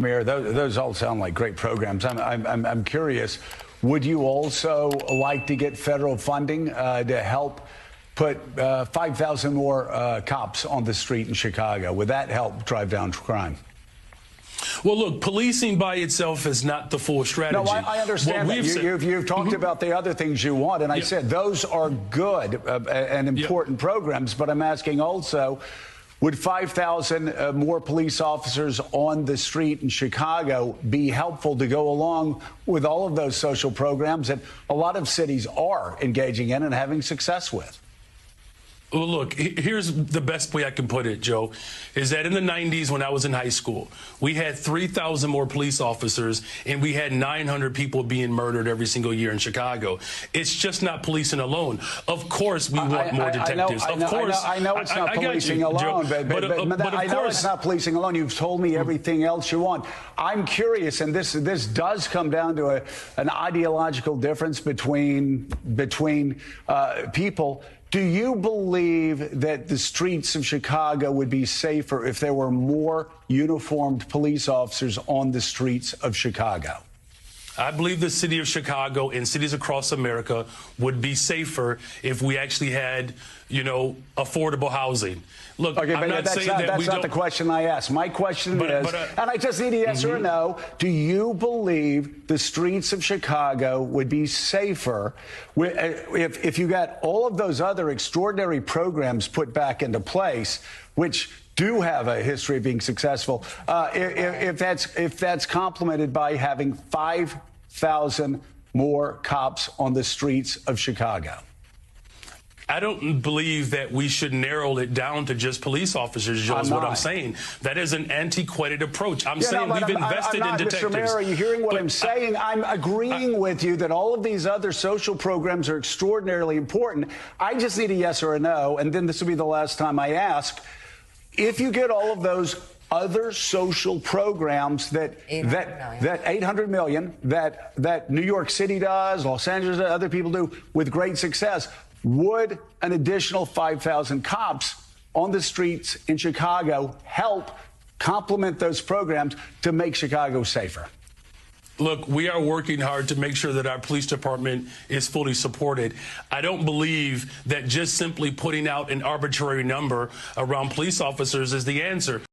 Mayor, those all sound like great programs. I'm curious, would you also like to get federal funding to help put 5,000 more cops on the street in Chicago? Would that help drive down crime? Well, look, policing by itself is not the full strategy. No, I understand that. You've talked about the other things you want, and I said those are good and important programs, but I'm asking also, would 5,000 more police officers on the street in Chicago be helpful to go along with all of those social programs that a lot of cities are engaging in and having success with? Well, look, here's the best way I can put it, Joe, is that in the 90s when I was in high school, we had 3,000 more police officers and we had 900 people being murdered every single year in Chicago. It's just not policing alone. Of course, we want more detectives. I know it's not policing alone, but I know it's not policing alone. You've told me everything else you want. I'm curious, and this does come down to an ideological difference between people. Do you believe that the streets of Chicago would be safer if there were more uniformed police officers on the streets of Chicago? I believe the city of Chicago and cities across America would be safer if we actually had, affordable housing. Look, okay, I'm not saying that that's not the question I asked. My question is, and I just need a yes or a no, do you believe the streets of Chicago would be safer if you got all of those other extraordinary programs put back into place, which do have a history of being successful, if that's complemented by having 5,000 more cops on the streets of Chicago? I don't believe that we should narrow it down to just police officers, Joe, is what I'm saying. That is an antiquated approach. I'm saying we've invested in detectives. Mr. Mayor, are you hearing what I'm saying? I'm agreeing with you that all of these other social programs are extraordinarily important. I just need a yes or a no, and then this will be the last time I ask. If you get all of those other social programs that 800 million that New York City does, Los Angeles, other people do with great success, would an additional 5,000 cops on the streets in Chicago help complement those programs to make Chicago safer? Look, we are working hard to make sure that our police department is fully supported. I don't believe that just simply putting out an arbitrary number around police officers is the answer.